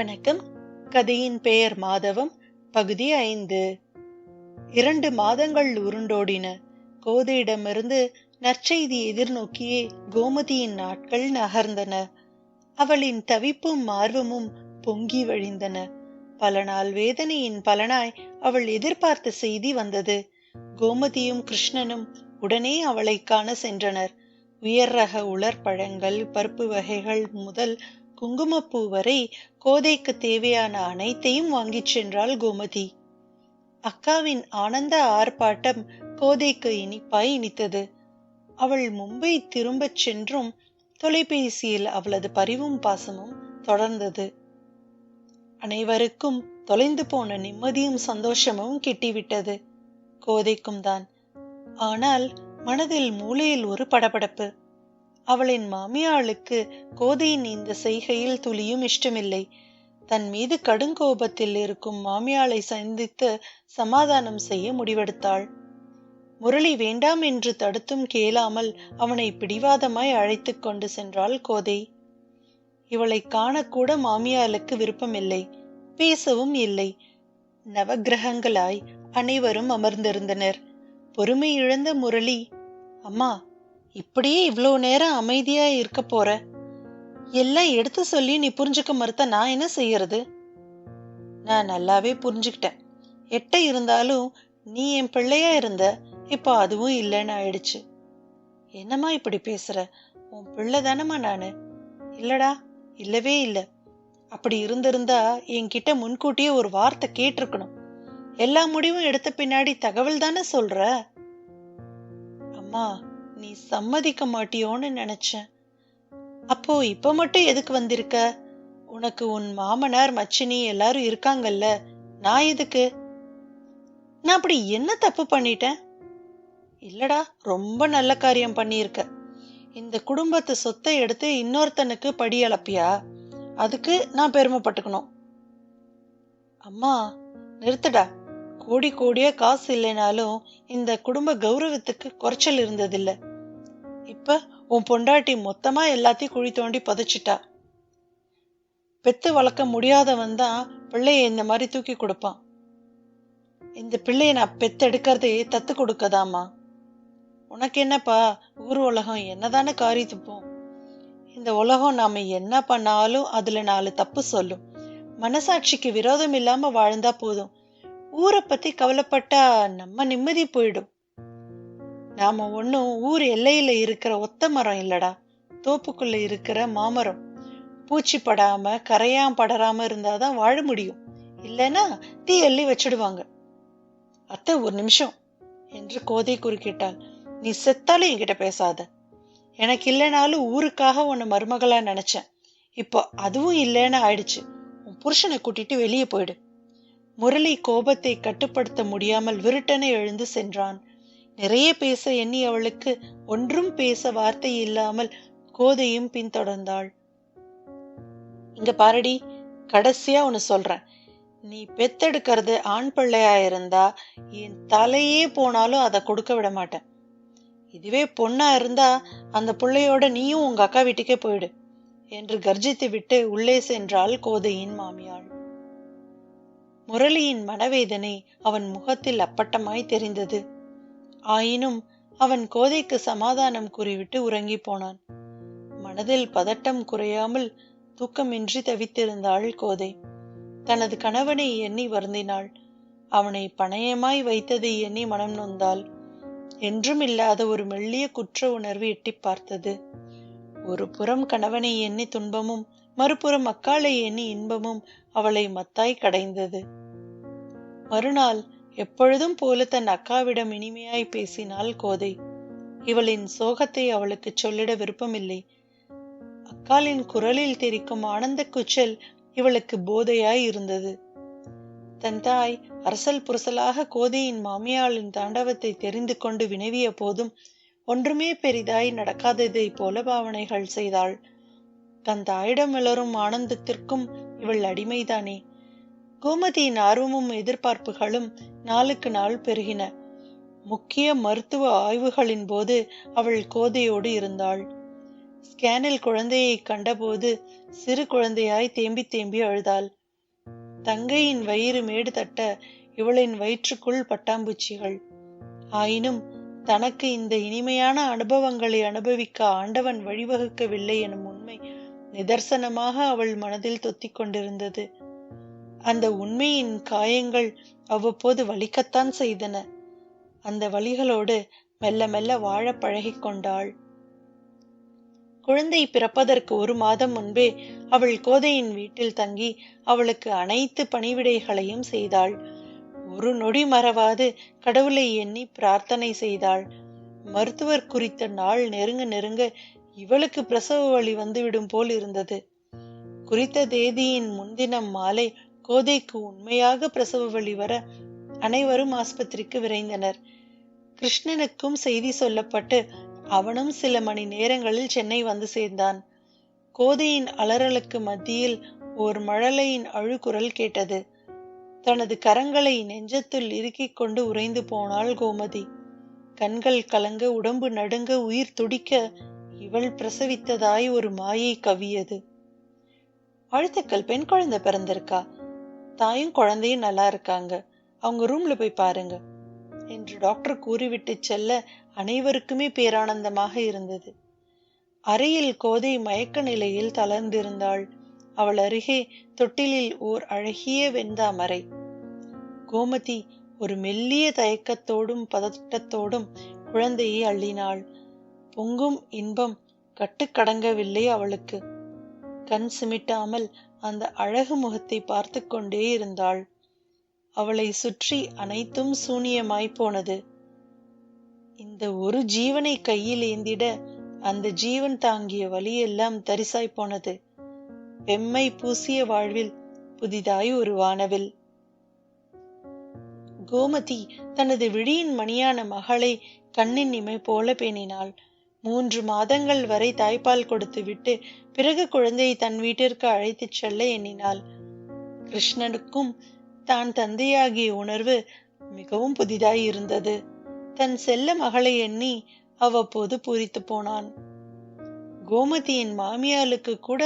வணக்கம். கதையின் பெயர் மாதவம். பகுதி 5. 2 மாதங்கள் உருண்டோடின. கோதையிடமிருந்து நற்செய்தி எதிர்நோக்கியே கோமதியின் நாட்கள் நகர்ந்தன. அவளின் தவிப்பும் ஆர்வமும் பொங்கி வழிந்தன. பல நாள் வேதனையின் பலனாய் அவள் எதிர்பார்த்த செய்தி வந்தது. கோமதியும் கிருஷ்ணனும் உடனே அவளை காண சென்றனர். உயர் ரக உலர்பழங்கள், பருப்பு வகைகள் முதல் குங்குமப்பூ வரை கோதைக்கு தேவையான அனைத்தையும் வாங்கிச் சென்றாள் கோமதி. அக்காவின் ஆனந்த ஆர்ப்பாட்டம் கோதைக்கு இனிப்பாய் இனித்தது. அவள் மும்பை திரும்பச் சென்றும் தொலைபேசியில் அவளது பரிவும் பாசமும் தொடர்ந்தது. அனைவருக்கும் தொலைந்து போன நிம்மதியும் சந்தோஷமும் கிட்டிவிட்டது. கோதைக்கும் தான். ஆனால் மனதில் மூலையில் ஒரு படபடப்பு. அவளின் மாமியாளுக்கு கோதையின் இந்த செய்கையில் துளியும் இஷ்டமில்லை. தன் மீது கடுங்கோபத்தில் இருக்கும் மாமியாளை சந்தித்து சமாதானம் செய்ய முடிவெடுத்தாள். முரளி வேண்டாம் என்று தடுத்தும் கேளாமல் அவனை பிடிவாதமாய் அழைத்து கொண்டு சென்றாள் கோதை. இவளை காணக்கூட மாமியாளுக்கு விருப்பமில்லை, பேசவும் இல்லை. நவக்கிரகங்களாய் அனைவரும் அமர்ந்திருந்தனர். பொறுமை இழந்த முரளி, அம்மா, இப்படியே இவ்வளோ நேரம் அமைதியா இருக்க போற? எல்லாம் எடுத்து சொல்லி நீ புரிஞ்சுக்க மறுத்த நான் என்ன செய்யறது? நான் நல்லாவே புரிஞ்சுக்கிட்டேன். எட்ட இருந்தாலும் நீ என் பிள்ளையா இருந்த, இப்போ அதுவும் இல்லைன்னு ஆயிடுச்சு. என்னம்மா இப்படி பேசுற? உன் பிள்ளை தானம்மா நானு. இல்லடா, இல்லவே இல்லை. அப்படி இருந்திருந்தா என்கிட்ட முன்கூட்டியே ஒரு வார்த்தை கேட்டிருக்கணும். எல்லா முடிவும் எடுத்த பின்னாடி தகவல் தானே சொல்ற. அம்மா, நீ சம்மதிக்க மாட்டியோன்னு நினைச்சேன். அப்போ இப்ப மட்டும் எதுக்கு வந்திருக்க? உனக்கு உன் மாமனார் மச்சினி எல்லாரும் இருக்காங்கல்ல, நான் எதுக்கு? நான் அப்படி என்ன தப்பு பண்ணிட்டேன்? இல்லடா, ரொம்ப நல்ல காரியம் பண்ணியிருக்க. இந்த குடும்பத்து சொத்தை எடுத்து இன்னொருத்தனுக்கு படி அளப்பியா? அதுக்கு நான் பெருமைப்பட்டுக்கணும். அம்மா, நிறுத்தடா. கோடி கோடியா காசு இல்லைனாலும் இந்த குடும்ப கௌரவத்துக்கு குறைச்சல் இருந்ததில்லை. இப்ப உன் பொண்டாட்டி மொத்தமா எல்லாத்தையும் குழி தோண்டி புதைச்சிட்டா. பெத்து வளர்க்க முடியாதவன் தான் பிள்ளைய இந்த மாதிரி தூக்கி கொடுப்பான். இந்த பிள்ளைய நான் பெத்தெடுக்கிறதே தத்து கொடுக்கதாமா. உனக்கு என்னப்பா, ஊர் உலகம் என்னதானே காரி துப்போம். இந்த உலகம் நாம என்ன பண்ணாலும் அதுல 4 தப்பு சொல்லும். மனசாட்சிக்கு விரோதம் இல்லாம வாழ்ந்தா போதும். ஊரை பத்தி கவலைப்பட்டா நம்ம நிம்மதி போயிடும். நாம ஒன்னும் ஊர் எல்லையில இருக்கிற ஒத்த மரம் இல்லடா, தோப்புக்குள்ள இருக்கிற மாமரம். பூச்சி படாம கரையாம் படராம இருந்தாதான் வாழ முடியும். இல்லைன்னா தீ எள்ளி வச்சிடுவாங்க. அத்தை, ஒரு நிமிஷம் என்று கோதை குறுக்கிட்டாள். நீ செத்தாலும் என்கிட்ட பேசாத. எனக்கு இல்லைனாலும் ஊருக்காக உன்னை மருமகளா நினைச்சேன். இப்போ அதுவும் இல்லைன்னு ஆயிடுச்சு. உன் புருஷனை கூட்டிட்டு வெளியே போயிடு. முரளி கோபத்தை கட்டுப்படுத்த முடியாமல் விருட்டனை எழுந்து சென்றான். நிறைய பேச எண்ணி அவளுக்கு ஒன்றும் பேச வார்த்தை இல்லாமல் கோதையும் பின்தொடர்ந்தாள். இங்க பாரடி, கடைசியா ஒன்னு சொல்றேன். நீ பெத்தெடுக்கிறது ஆண் பிள்ளையா இருந்தா என் தலையே போனாலும் அதை கொடுக்க விட மாட்டேன். இதுவே பொண்ணா இருந்தா அந்த பிள்ளையோட நீயும் உங்க அக்கா வீட்டுக்கே போயிடு என்று கர்ஜித்து விட்டு உள்ளே சென்றாள் கோதையின் மாமியாள். முரளியின் மனவேதனை அவன் முகத்தில் அப்பட்டமாய் தெரிந்தது. ஆயினும் அவன் கோதைக்கு சமாதானம் கூறிவிட்டு உறங்கி போனான். மனதில் பதட்டம் குறையாமல் தூக்கமின்றி தவித்திருந்தாள் கோதை. தனது கணவனை எண்ணி வருந்தினாள். அவனை பணயமாய் வைத்ததை எண்ணி மனம் நொந்தாள். என்றும் இல்லாத ஒரு மெல்லிய குற்ற உணர்வு எட்டி பார்த்தது. ஒரு புறம் கணவனை எண்ணி துன்பமும், மறுபுறம் அக்காளை எண்ணி இன்பமும் அவளை மத்தாய் கடைந்தது. மறுநாள் எப்பொழுதும் போல தன் அக்காவிடம் இனிமையாய் பேசினாள் கோதை. இவளின் சோகத்தை அவளுக்கு சொல்லிட விருப்பமில்லை. அக்காளின் குரலில் தெரிக்கும் ஆனந்த குச்சல் இவளுக்கு போதையாய் இருந்தது. தன் தாய் அரசல் புரசலாக கோதையின் மாமியாளின் தாண்டவத்தை தெரிந்து கொண்டு வினவிய போதும் ஒன்றுமே பெரிதாய் நடக்காததை போல பாவனைகள் செய்தாள். தன் தாயிடம் வளரும் ஆனந்தத்திற்கும் இவள் அடிமைதானே. கோமதியின் ஆர்வமும் எதிர்பார்ப்புகளும் நாளுக்கு நாள் பெருகின. முக்கிய மருத்துவ ஆய்வுகளின் போது அவள் கோதையோடு இருந்தாள். ஸ்கேனில் குழந்தையை கண்டபோது சிறு குழந்தையாய் தேம்பி தேம்பி அழுதாள். தங்கையின் வயிறு மேடு தட்ட இவளின் வயிற்றுக்குள் பட்டாம்பூச்சிகள். ஆயினும் தனக்கு இந்த இனிமையான அனுபவங்களை அனுபவிக்க ஆண்டவன் வழிவகுக்கவில்லை எனும் உண்மை நிதர்சனமாக அவள் மனதில் தொத்திக் கொண்டிருந்தது. அந்த உண்மையின் காயங்கள் அவ்வப்போது வலிக்கத்தான் செய்தன. அந்த வலிகளோடு மெல்ல மெல்ல வாழ பழகிக் கொண்டாள். குழந்தை பிறப்பதற்கு 1 மாதம் முன்பே அவள் கோதையின் வீட்டில் தங்கி அவளுக்கு அனைத்து பணிவிடைகளையும் செய்தாள். ஒரு நொடி மறவாது கடவுளை எண்ணி பிரார்த்தனை செய்தாள். மருத்துவர் குறித்த நாள் நெருங்க நெருங்க இவளுக்கு பிரசவ வலி வந்துவிடும் போல் இருந்தது. குறித்த தேதியின் முன்தினம் மாலை கோதைக்கு உண்மையாக பிரசவ வலி வர அனைவரும் ஆஸ்பத்திரிக்கு விரைந்தனர். கிருஷ்ணனுக்கும் செய்தி சொல்லப்பட்டு அவனும் சில மணி நேரங்களில் சென்னை வந்து சேர்ந்தான். கோதையின் அலறலுக்கு மத்தியில் ஓர் மழலையின் அழுகுரல் கேட்டது. தனது கரங்களை நெஞ்சத்தில் இறுக்கிக் கொண்டு உறைந்து போனாள் கோமதி. கண்கள் கலங்க, உடம்பு நடுங்க, உயிர் துடிக்க இவள் பிரசவித்ததாய் ஒரு மாயை கவ்வியது. வாழ்த்துக்கள், பெண் குழந்தை பிறந்திருக்கா, தாயும் குழந்தையும் நல்லா இருக்காங்க, அவங்க ரூம்ல போய் பாருங்க என்று டாக்டர் கூறிவிட்டு செல்ல அனைவருக்குமே பேரானந்தமாக இருந்தது. அறையில் கோதை மயக்க நிலையில் தளர்ந்திருந்தாள். அவள் அருகே தொட்டிலில் ஓர் அழகிய வெண்தாமரை. கோமதி ஒரு மெல்லிய தயக்கத்தோடும் பதட்டத்தோடும் குழந்தையை அள்ளினாள். பொங்கும் இன்பம் கட்டுக்கடங்கவில்லை அவளுக்கு. கண் சிமிட்டாமல் அந்த அழகு முகத்தை பார்த்து கொண்டே இருந்தாள். அவளை சுற்றி அனைத்தும் சூனியமாய் போனது. இந்த ஒரு ஜீவனை கையில் ஏந்திட அந்த ஜீவன் தாங்கிய வலியெல்லாம் தரிசாய் போனது. வெம்மை பூசிய வாழ்வில் புதிதாய் ஒரு வானவில். கோமதி தனது விழியின் மணியான மகளை கண்ணின் இமை போல பேணினாள். 3 மாதங்கள் வரை தாய்ப்பால் கொடுத்து விட்டு பிறகு குழந்தையை தன் வீட்டிற்கு அழைத்துச் செல்ல எண்ணினாள். கிருஷ்ணனுக்கும் தான் தந்தையாகிய உணர்வு மிகவும் புதிதாய் இருந்தது. தன் செல்ல மகளை எண்ணி அவ்வப்போது பூரித்து போனான். கோமதியின் மாமியாளுக்கு கூட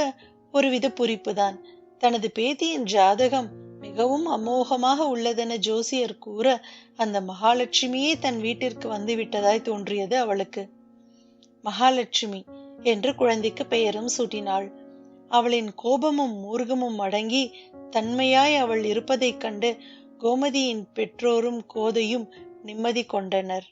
ஒருவித பூரிப்புதான். தனது பேத்தியின் ஜாதகம் மிகவும் அமோகமாக உள்ளதென ஜோசியர் கூற அந்த மகாலட்சுமியே தன் வீட்டிற்கு வந்து விட்டதாய் தோன்றியது அவளுக்கு. மகாலட்சுமி என்று குழந்தைக்கு பெயரும் சூட்டினாள். அவளின் கோபமும் மூர்க்கமும் அடங்கி தன்மையாய் அவள் இருப்பதைக் கண்டு கோமதியின் பெற்றோரும் கோதையும் நிம்மதி கொண்டனர்.